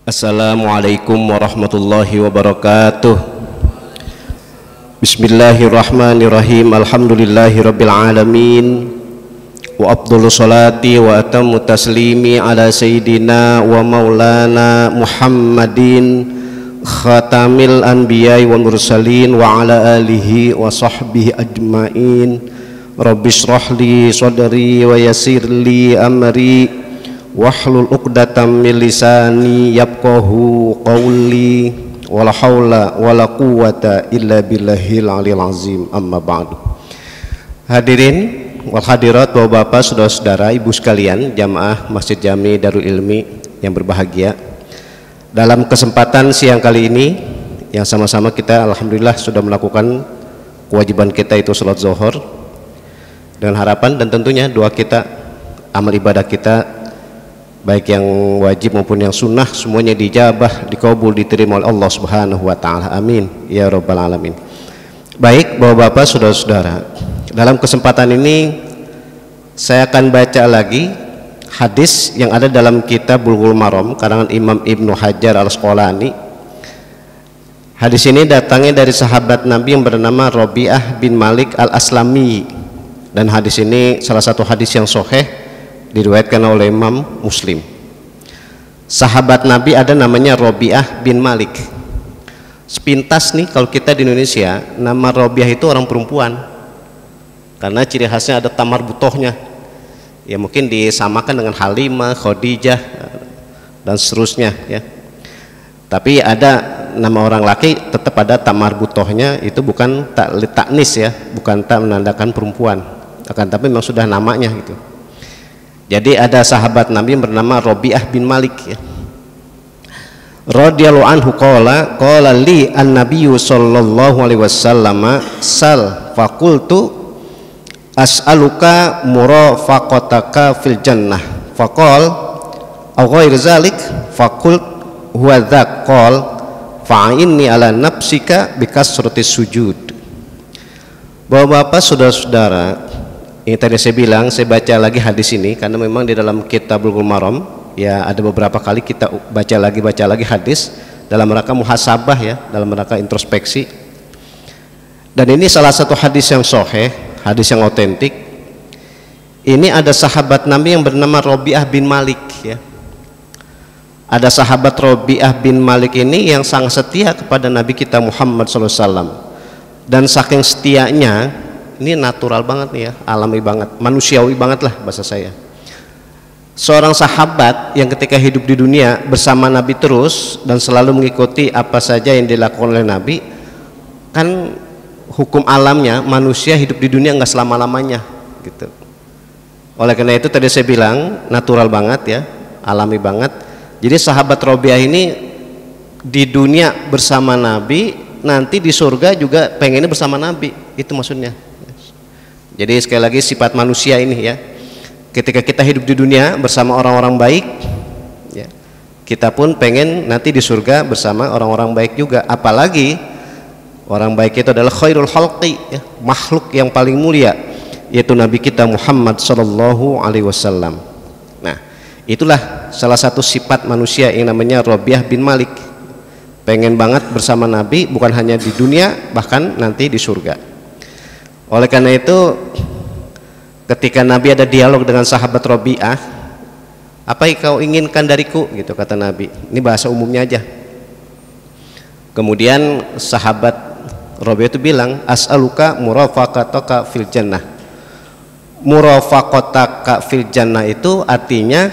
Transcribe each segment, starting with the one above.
Assalamualaikum warahmatullahi wabarakatuh. Bismillahirrahmanirrahim. Alhamdulillahirabbil alamin. Wa afdhalu sholati wa atammu taslimi ala sayyidina wa maulana Muhammadin khatamil anbiya'i wal mursalin wa ala alihi wa sahbihi ajmain. Rabbi shrah li sadri wa yassir li amri wahlul 'uqdatam min lisani yafqahu qawli wala haula wala quwwata illa billahil aliyil azim. Amma ba'du. Hadirin wal hadirat, Bapak-bapak, saudara-saudara, ibu sekalian, jamaah Masjid Jami Darul Ilmi yang berbahagia, dalam kesempatan siang kali ini yang sama-sama kita alhamdulillah sudah melakukan kewajiban kita, itu salat zuhur, dengan harapan dan tentunya doa kita, amal ibadah kita baik yang wajib maupun yang sunnah semuanya dijabah, dikabul, diterima oleh Allah Subhanahu wa taala. Amin ya rabbal alamin. Baik Bapak-bapak, saudara-saudara, dalam kesempatan ini saya akan baca lagi hadis yang ada dalam kitab Bulughul Maram karangan Imam Ibnu Hajar Al-Asqalani. Hadis ini datangnya dari sahabat Nabi yang bernama Rabi'ah bin Malik Al-Aslami, dan hadis ini salah satu hadis yang sahih diriwayatkan oleh Imam Muslim. Sahabat Nabi ada namanya Rabi'ah bin Malik. Sepintas nih kalau kita di Indonesia, nama Rabi'ah itu orang perempuan, karena ciri khasnya ada tamar butohnya. Ya mungkin disamakan dengan Halimah, Khadijah dan seterusnya ya. Tapi ada nama orang laki tetap ada tamar butohnya, itu bukan taknis ya, bukan tak menandakan perempuan, akan tapi memang sudah namanya gitu. Jadi ada sahabat Nabi yang bernama Rabi'ah bin Malik ya. Radhiyallahu anhu qala li an-nabiyyu sallallahu alaihi wasallam sal faqultu as'aluka murafaqataka fil jannah faqal aw ghair zalik faqult huwa dzak qal fa'inni ala nafsika bikasratis sujud. Bapak-bapak, saudara-saudara, ini tadi saya bilang, saya baca lagi hadis ini karena memang di dalam kitab Bulughul Maram ya ada beberapa kali kita baca lagi hadis dalam rangka muhasabah ya, dalam rangka introspeksi. Dan ini salah satu hadis yang sahih, hadis yang otentik. Ini ada sahabat Nabi yang bernama Rabi'ah bin Malik ya. Ada sahabat Rabi'ah bin Malik ini yang sangat setia kepada Nabi kita Muhammad SAW, dan saking setianya, ini natural banget nih ya, alami banget, manusiawi banget lah bahasa saya. Seorang sahabat yang ketika hidup di dunia bersama Nabi terus dan selalu mengikuti apa saja yang dilakukan oleh Nabi, kan hukum alamnya manusia hidup di dunia nggak selama-lamanya gitu. Oleh karena itu tadi saya bilang natural banget ya, alami banget. Jadi sahabat Rabi'ah ini di dunia bersama Nabi, nanti di surga juga pengennya bersama Nabi, itu maksudnya. Jadi sekali lagi sifat manusia ini ya, ketika kita hidup di dunia bersama orang-orang baik ya, kita pun pengen nanti di surga bersama orang-orang baik juga. Apalagi orang baik itu adalah khairul khalqi ya, makhluk yang paling mulia, yaitu Nabi kita Muhammad sallallahu alaihi wasallam. Nah, itulah salah satu sifat manusia yang namanya Rabi'ah bin Malik, pengen banget bersama Nabi, bukan hanya di dunia, bahkan nanti di surga. Oleh karena itu ketika Nabi ada dialog dengan sahabat Rabi'ah, apa yang kau inginkan dariku gitu, kata Nabi. Ini bahasa umumnya aja. Kemudian sahabat Rabi'ah itu bilang, as'aluka murafaqataka fil jannah. Murafaqataka fil jannah itu artinya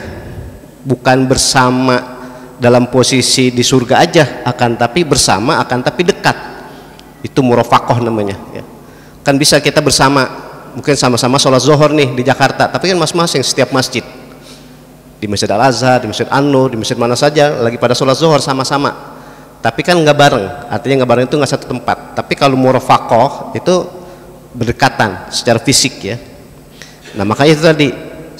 bukan bersama dalam posisi di surga aja, akan tapi bersama, akan tapi dekat. Itu murafaqah namanya ya. Kan bisa kita bersama, mungkin sama-sama sholat zuhur nih di Jakarta, tapi kan masing-masing setiap masjid, di Masjid Al-Azhar, di Masjid An-Nur, di masjid mana saja lagi pada sholat zuhur sama-sama, tapi kan nggak bareng. Artinya nggak bareng itu nggak satu tempat. Tapi kalau murafaqah itu berdekatan secara fisik ya. Nah makanya itu tadi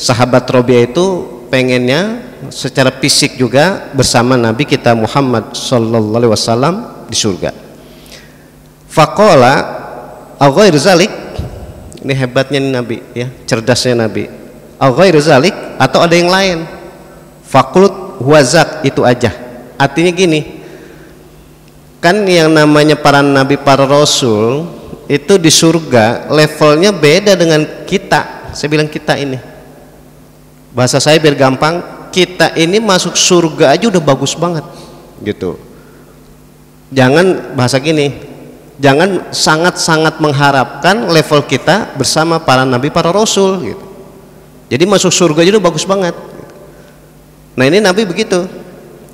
sahabat Rabi'ah itu pengennya secara fisik juga bersama Nabi kita Muhammad sallallahu alaihi wasallam di surga. Faqala aw ghair zalik, ini hebatnya Nabi ya, cerdasnya Nabi. Aw ghair zalik, atau ada yang lain. Faqult huwazak, itu aja. Artinya gini, kan yang namanya para nabi, para rasul itu di surga levelnya beda dengan kita. Saya bilang kita ini, bahasa saya biar gampang, kita ini masuk surga aja udah bagus banget gitu. Jangan bahasa gini, jangan sangat-sangat mengharapkan level kita bersama para nabi, para rasul gitu. Jadi masuk surga aja udah bagus banget. Nah ini Nabi begitu,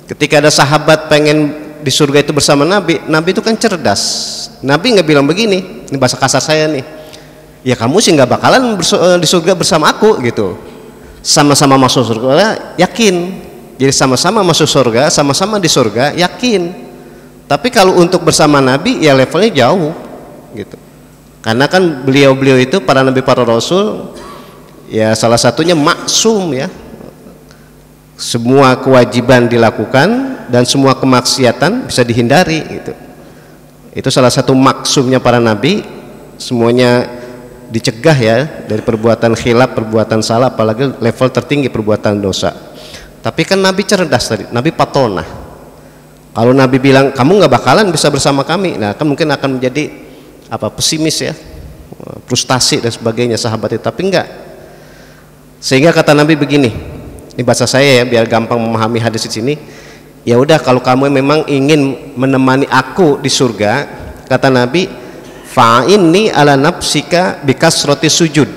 ketika ada sahabat pengen di surga itu bersama Nabi, Nabi itu kan cerdas. Nabi nggak bilang begini, ini bahasa kasar saya nih, ya kamu sih nggak bakalan di surga bersama aku gitu. Sama-sama masuk surga yakin, jadi sama-sama masuk surga, sama-sama di surga yakin. Tapi kalau untuk bersama Nabi ya levelnya jauh gitu, karena kan beliau-beliau itu para nabi, para rasul ya salah satunya maksum ya, semua kewajiban dilakukan dan semua kemaksiatan bisa dihindari gitu. Itu salah satu maksumnya para nabi, semuanya dicegah ya dari perbuatan khilaf, perbuatan salah, apalagi level tertinggi perbuatan dosa. Tapi kan Nabi cerdas tadi, Nabi patona. Kalau Nabi bilang kamu nggak bakalan bisa bersama kami, nah kan mungkin akan menjadi apa, pesimis ya, frustasi dan sebagainya sahabat itu. Tapi enggak, sehingga kata Nabi begini, ini bahasa saya ya biar gampang memahami hadis di sini. Ya udah, kalau kamu memang ingin menemani aku di surga, kata Nabi, fa'inni ala nafsika bikasroti sujud.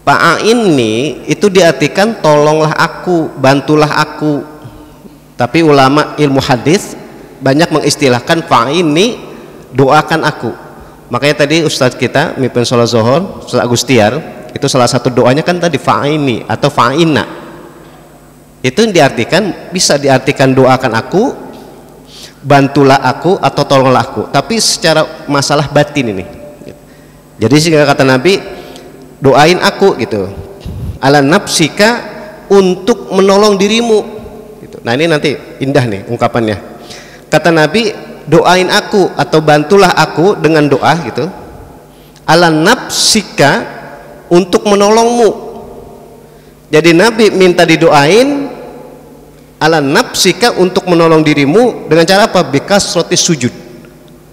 Fa'inni itu diartikan tolonglah aku, bantulah aku. Tapi ulama ilmu hadis banyak mengistilahkan fa'inni, doakan aku. Makanya tadi Ustadz kita mimpin sholat zuhur, Ustadz Agustiar, itu salah satu doanya kan tadi fa'inni atau fa'inna. Itu diartikan, bisa diartikan doakan aku, bantulah aku, atau tolonglah aku. Tapi secara masalah batin ini, jadi sehingga kata Nabi, doain aku gitu, ala nafsika, untuk menolong dirimu gitu. Nah ini nanti indah nih ungkapannya. Kata Nabi, doain aku atau bantulah aku dengan doa gitu, ala nafsika, untuk menolongmu. Jadi Nabi minta didoain ala nafsika, untuk menolong dirimu dengan cara apa? Bikasroti sujud,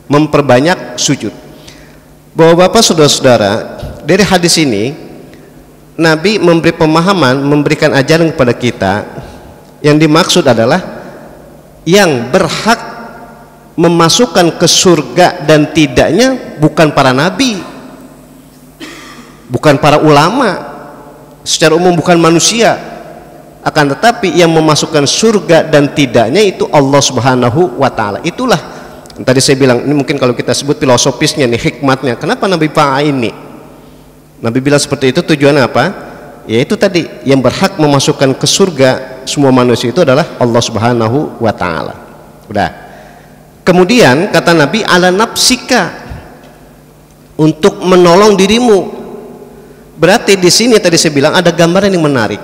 memperbanyak sujud. Bapak-bapak, saudara-saudara, dari hadis ini Nabi memberi pemahaman, memberikan ajaran kepada kita. Yang dimaksud adalah yang berhak memasukkan ke surga dan tidaknya bukan para nabi, bukan para ulama, secara umum bukan manusia, akan tetapi yang memasukkan surga dan tidaknya itu Allah Subhanahu wa Ta'ala. Itulah yang tadi saya bilang, ini mungkin kalau kita sebut filosofisnya nih, hikmatnya, kenapa Nabi ini Nabi bilang seperti itu, tujuannya apa? Yaitu tadi, yang berhak memasukkan ke surga semua manusia itu adalah Allah Subhanahu wa Ta'ala. Udah. Kemudian kata Nabi, ala nafsika, untuk menolong dirimu. Berarti di sini tadi saya bilang ada gambaran yang menarik.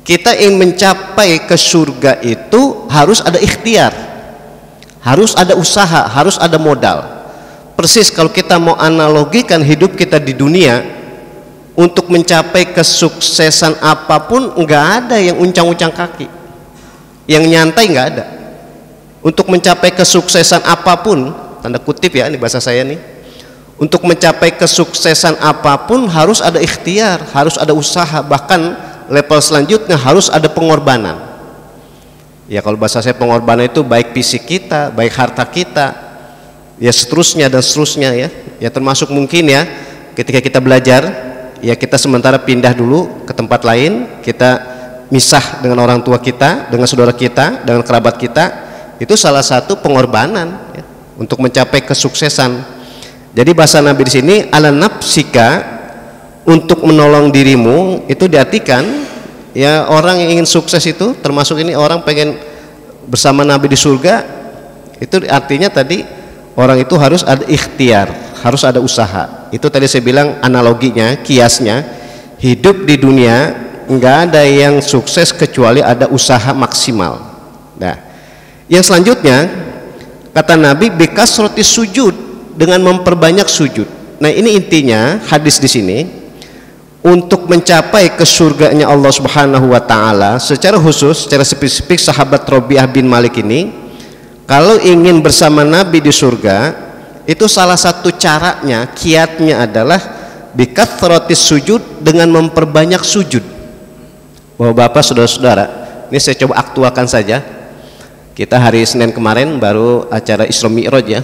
Kita ingin mencapai ke surga itu harus ada ikhtiar, harus ada usaha, harus ada modal. Persis kalau kita mau analogikan hidup kita di dunia, untuk mencapai kesuksesan apapun nggak ada yang uncang-uncang kaki, yang nyantai nggak ada. Untuk mencapai kesuksesan apapun, tanda kutip ya, ini bahasa saya nih, untuk mencapai kesuksesan apapun harus ada ikhtiar, harus ada usaha, bahkan level selanjutnya harus ada pengorbanan. Ya kalau bahasa saya pengorbanan itu baik fisik kita, baik harta kita, ya seterusnya dan seterusnya ya. Ya termasuk mungkin ya ketika kita belajar, ya kita sementara pindah dulu ke tempat lain, kita misah dengan orang tua kita, dengan saudara kita, dengan kerabat kita, itu salah satu pengorbanan ya, untuk mencapai kesuksesan. Jadi bahasa Nabi di sini ala nafsika, untuk menolong dirimu, itu diartikan ya orang yang ingin sukses itu, termasuk ini orang pengen bersama Nabi di surga, itu artinya tadi orang itu harus ada ikhtiar, harus ada usaha. Itu tadi saya bilang analoginya, kiasnya, hidup di dunia nggak ada yang sukses kecuali ada usaha maksimal. Nah, yang selanjutnya kata Nabi bikasroti sujud, dengan memperbanyak sujud. Nah ini intinya hadis di sini, untuk mencapai ke surganya Allah Subhanahu wa taala, secara khusus, secara spesifik sahabat Rabi'ah bin Malik ini kalau ingin bersama Nabi di surga, itu salah satu caranya, kiatnya adalah bikathratis sujud, dengan memperbanyak sujud. Bapak-bapak, saudara-saudara, ini saya coba aktualkan saja. Kita hari Senin kemarin baru acara Isra Mi'raj ya,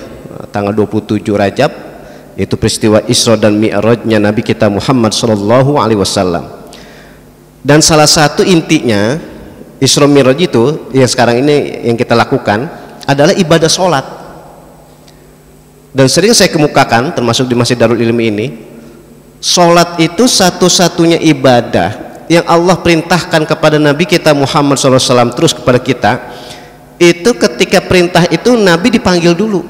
tanggal 27 Rajab, yaitu peristiwa Isra dan Mi'rajnya Nabi kita Muhammad sallallahu alaihi wasallam. Dan salah satu intinya Isra Mi'raj itu yang sekarang ini yang kita lakukan adalah ibadah sholat. Dan sering saya kemukakan, termasuk di Masjid Darul Ilmi ini, sholat itu satu-satunya ibadah yang Allah perintahkan kepada Nabi kita Muhammad SAW, terus kepada kita. Itu ketika perintah itu Nabi dipanggil dulu,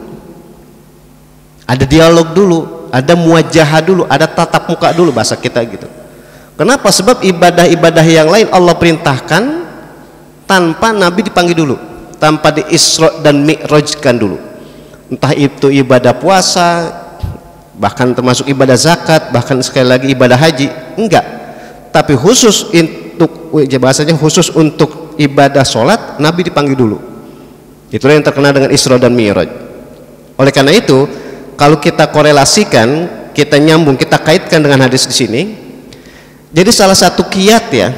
ada dialog dulu, ada muwajahah dulu, ada tatap muka dulu, bahasa kita gitu. Kenapa? Sebab ibadah-ibadah yang lain Allah perintahkan tanpa Nabi dipanggil dulu, tanpa di Isra dan Mi'rajkan dulu. Entah itu ibadah puasa, bahkan termasuk ibadah zakat, bahkan sekali lagi ibadah haji, enggak. Tapi khusus untuk bahasanya khusus untuk ibadah sholat, Nabi dipanggil dulu. Itulah yang terkenal dengan Isra dan Mi'raj. Oleh karena itu, kalau kita korelasikan, kita nyambung, kita kaitkan dengan hadis di sini. Jadi salah satu kiat ya,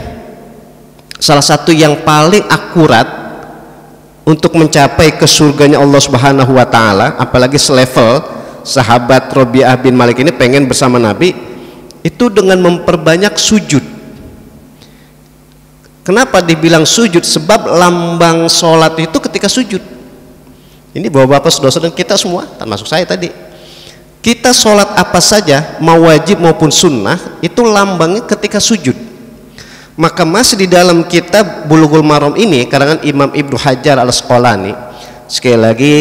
salah satu yang paling akurat untuk mencapai ke surganya Allah Subhanahu wa taala, apalagi selevel sahabat Rabi'ah bin Malik ini pengen bersama Nabi, itu dengan memperbanyak sujud. Kenapa dibilang sujud? Sebab lambang sholat itu ketika sujud. Ini bapak-bapak, saudara-saudara kita semua, termasuk saya tadi, kita sholat apa saja, mau wajib maupun sunnah, itu lambangnya ketika sujud. Maka masih di dalam kitab Bulughul Maram ini, karangan Imam Ibnu Hajar Al-Asqalani, sekali lagi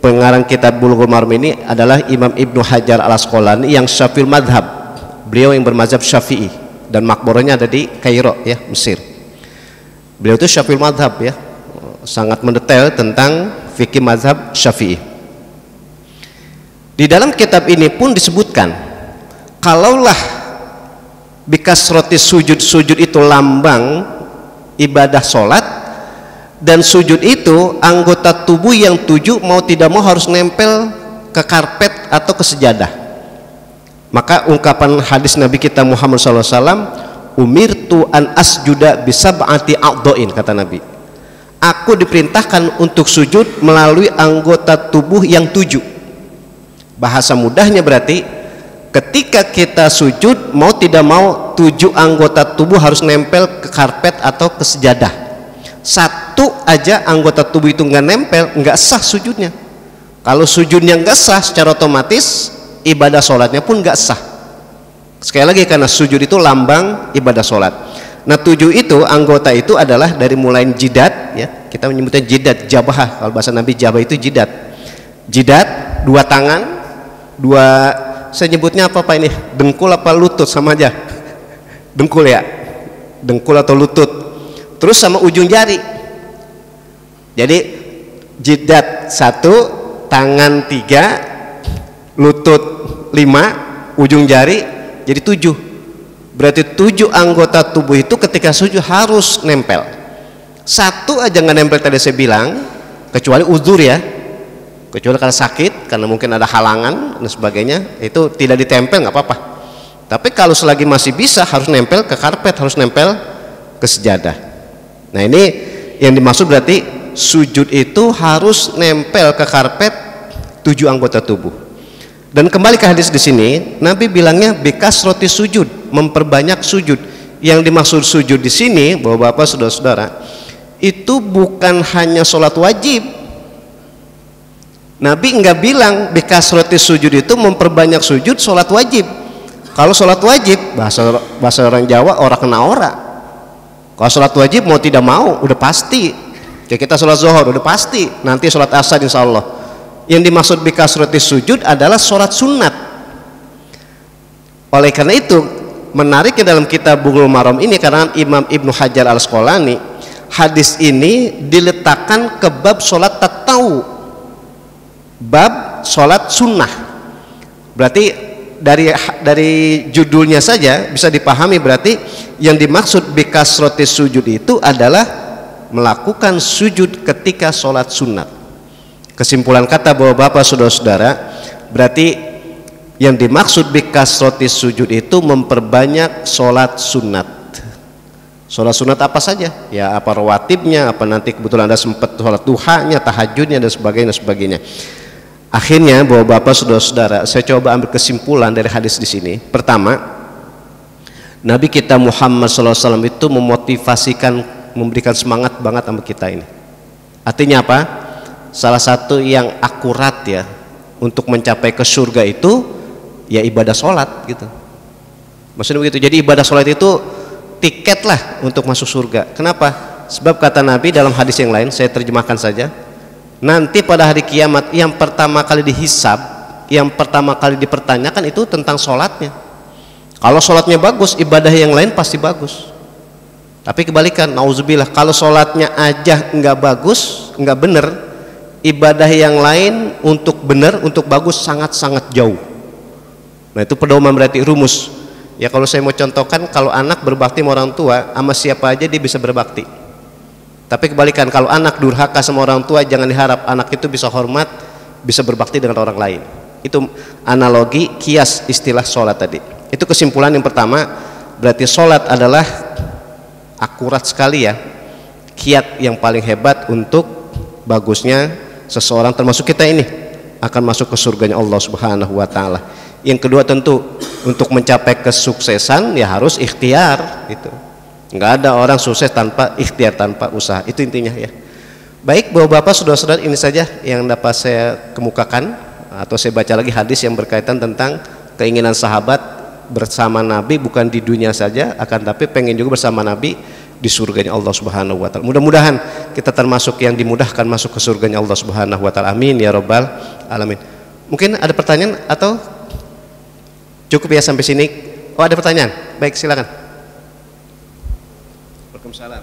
pengarang kitab Bulughul Maram ini adalah Imam Ibnu Hajar Al-Asqalani yang Syafi'il madhab, beliau yang bermazhab Syafi'i, dan makboranya ada di Kairo ya, Mesir. Beliau itu Syafi'il madhab ya, sangat mendetail tentang fikih mazhab Syafi'i. Di dalam kitab ini pun disebutkan, kalaulah bikasroti sujud itu lambang ibadah sholat, dan sujud itu anggota tubuh yang 7 mau tidak mau harus nempel ke karpet atau ke sejadah. Maka ungkapan hadis Nabi kita Muhammad SAW, umirtu an asjuda bisab'ati a'dha'in, kata Nabi, aku diperintahkan untuk sujud melalui anggota tubuh yang 7. Bahasa mudahnya berarti ketika kita sujud, mau tidak mau 7 anggota tubuh harus nempel ke karpet atau ke sejadah. Satu aja anggota tubuh itu nggak nempel, nggak sah sujudnya. Kalau sujudnya nggak sah, secara otomatis ibadah sholatnya pun nggak sah. Sekali lagi, karena sujud itu lambang ibadah sholat. Nah 7 itu anggota itu adalah dari mulai jidat ya, kita menyebutnya jidat, jabah, kalau bahasa Nabi jabah itu jidat. Jidat, 2 tangan, 2, saya nyebutnya apa Pak ini? Dengkul apa lutut, sama aja. Dengkul ya, dengkul atau lutut. Terus sama ujung jari. Jadi jidat 1, tangan 3, lutut 5, ujung jari jadi 7. Berarti 7 anggota tubuh itu ketika sujud harus nempel. Satu aja nggak nempel tadi saya bilang, kecuali uzur ya, kecuali karena sakit, karena mungkin ada halangan dan sebagainya, itu tidak ditempel nggak apa-apa. Tapi kalau selagi masih bisa, harus nempel ke karpet, harus nempel ke sejadah. Nah ini yang dimaksud, berarti sujud itu harus nempel ke karpet 7 anggota tubuh. Dan kembali ke hadis di sini, Nabi bilangnya bikasroti sujud, memperbanyak sujud. Yang dimaksud sujud di sini, bapak-bapak, saudara-saudara, itu bukan hanya sholat wajib. Nabi enggak bilang bikasroti sujud itu memperbanyak sujud sholat wajib. Kalau sholat wajib, bahasa orang Jawa, ora kena ora. Kalau sholat wajib mau tidak mau udah pasti. Kayak kita sholat zuhur udah pasti, nanti sholat asar insya Allah. Yang dimaksud bikasroti sujud adalah sholat sunat. Oleh karena itu menariknya dalam kitab Bulughul Maram ini, karena Imam Ibnu Hajar Al-Asqalani, hadis ini diletakkan ke bab sholat tatawu, bab sholat sunnah. Berarti dari judulnya saja bisa dipahami berarti yang dimaksud bikasrotis sujud itu adalah melakukan sujud ketika sholat sunat. Kesimpulan kata bahwa Bapak saudara-saudara, berarti yang dimaksud bikasrotis sujud itu memperbanyak sholat sunat. Sholat sunat apa saja? Ya apa rawatibnya, apa nanti kebetulan Anda sempat sholat duhanya, tahajudnya dan sebagainya. Akhirnya bahwa Bapak saudara-saudara, saya coba ambil kesimpulan dari hadis di sini. Pertama, Nabi kita Muhammad SAW itu memotivasikan, memberikan semangat banget sama kita ini. Artinya apa? Salah satu yang akurat ya untuk mencapai ke surga itu ya ibadah sholat gitu. Maksudnya begitu. Jadi ibadah sholat itu tiket lah untuk masuk surga. Kenapa? Sebab kata Nabi dalam hadis yang lain, saya terjemahkan saja. Nanti pada hari kiamat yang pertama kali dihisab, yang pertama kali dipertanyakan itu tentang sholatnya. Kalau sholatnya bagus, ibadah yang lain pasti bagus. Tapi kebalikan, nauzubillah, kalau sholatnya aja nggak bagus, nggak bener, ibadah yang lain untuk bener, untuk bagus sangat-sangat jauh. Nah itu pedoman berarti rumus. Ya kalau saya mau contohkan, kalau anak berbakti sama orang tua, sama siapa aja dia bisa berbakti. Tapi kebalikan, kalau anak durhaka sama orang tua, jangan diharap anak itu bisa hormat, bisa berbakti dengan orang lain. Itu analogi kias istilah sholat tadi. Itu kesimpulan yang pertama, berarti sholat adalah akurat sekali ya, kiat yang paling hebat untuk bagusnya seseorang, termasuk kita ini akan masuk ke surganya Allah Subhanahu wa Ta'ala. Yang kedua tentu untuk mencapai kesuksesan ya harus ikhtiar gitu. Nggak ada orang sukses tanpa ikhtiar, tanpa usaha. Itu intinya ya. Baik, bahwa Bapak saudara-saudara, ini saja yang dapat saya kemukakan, atau saya baca lagi hadis yang berkaitan tentang keinginan sahabat bersama Nabi, bukan di dunia saja, akan tapi pengen juga bersama Nabi di surganya Allah Subhanahu wa Ta'ala. Mudah-mudahan kita termasuk yang dimudahkan masuk ke surganya Allah Subhanahu wa Ta'ala. Amin ya rabbal alamin. Mungkin ada pertanyaan atau cukup ya sampai sini? Oh, ada pertanyaan? Baik, silakan. Waalaikumsalam.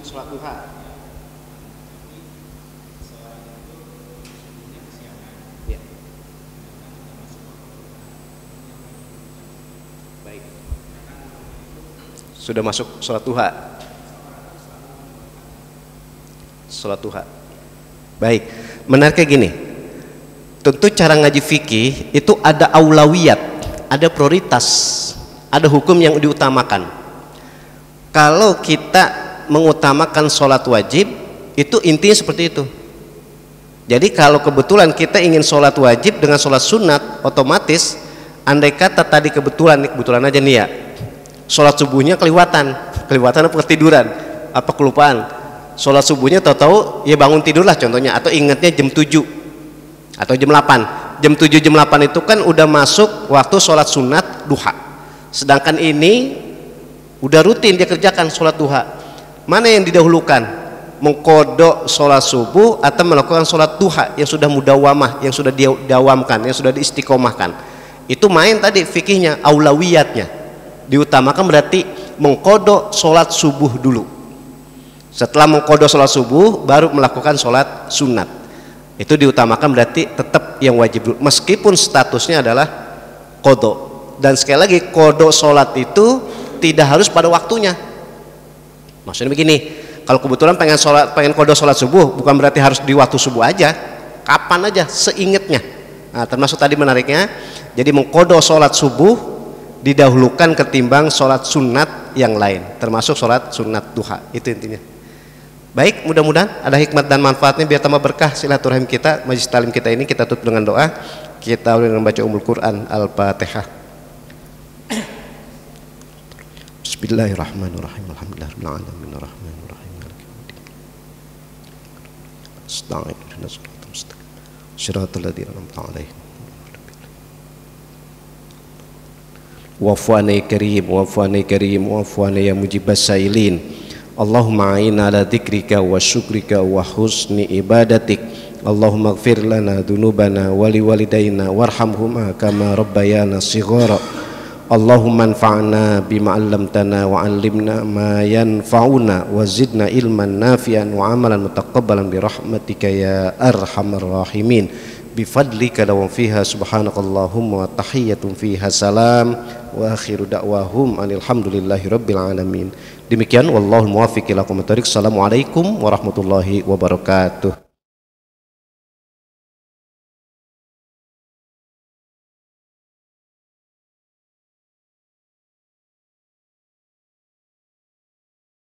Sholat duha. Ya. Baik. Sudah masuk sholat duha. Sholat duha. Baik. Menariknya gini. Tentu cara ngaji fikih itu ada aulawiyat, ada prioritas, ada hukum yang diutamakan. Kalau kita mengutamakan sholat wajib, itu intinya seperti itu. Jadi kalau kebetulan kita ingin sholat wajib dengan sholat sunat, otomatis andai kata tadi kebetulan aja nih ya, sholat subuhnya kelewatan apa ketiduran, apa kelupaan, sholat subuhnya tahu-tahu ya bangun tidur lah contohnya, atau ingatnya jam 7 atau jam 8. Jam 7 jam 8 itu kan udah masuk waktu sholat sunat duha. Sedangkan ini udah rutin dia kerjakan sholat duha. Mana yang didahulukan? Mengkodok sholat subuh atau melakukan sholat duha yang sudah mudawamah, yang sudah didawamkan, yang sudah diistiqomahkan? Itu main tadi fikihnya, aulawiyatnya diutamakan, berarti mengkodok sholat subuh dulu. Setelah mengkodok sholat subuh baru melakukan sholat sunat. Itu diutamakan, berarti tetap yang wajib dulu meskipun statusnya adalah kodok. Dan sekali lagi, kodok sholat itu tidak harus pada waktunya. Maksudnya begini, kalau kebetulan pengen kodok sholat subuh, bukan berarti harus di waktu subuh aja, kapan aja seingetnya. Nah, termasuk tadi menariknya, jadi mengkodok sholat subuh didahulukan ketimbang sholat sunat yang lain, termasuk sholat sunat duha. Itu intinya. Baik, mudah-mudahan ada hikmat dan manfaatnya biar tambah berkah silaturahim kita, majelis talim kita ini. Kita tutup dengan doa, kita mulai dengan baca Ummul Quran Al-Fatihah. Bismillahirrahmanirrahim. Alhamdulillahirabbil alamin arrahmanir rahim maliki yaumiddin. Astagfirullah shiratal mustaqim. Shiratal ladzina an'amta 'alaihim. Wa'fu'ani karim, wa'fu'ani karim, wa'fu'ani ya mujibas sailin. Allahumma a'inna ala dzikrika wa syukrika wa husni ibadatik. Allahumma ighfir lana dzunubana wa liwalidayna warhamhuma kama rabbayana shighara. Allahumma anfa'na bima 'allamtana wa 'allimna ma yanfa'una wa zidna ilman nafi'an wa amalan mutaqabbalan bi rahmatika ya arhamar rahimin. bifadlika dawam fiha subhanakallahumma wa tahiyyatun fiha salam wa akhiru da'wahum alhamdulillahi rabbil alamin. Demikian, wallahul muwaffiq ila aqwamit thoriq. Assalamualaikum warahmatullahi wabarakatuh.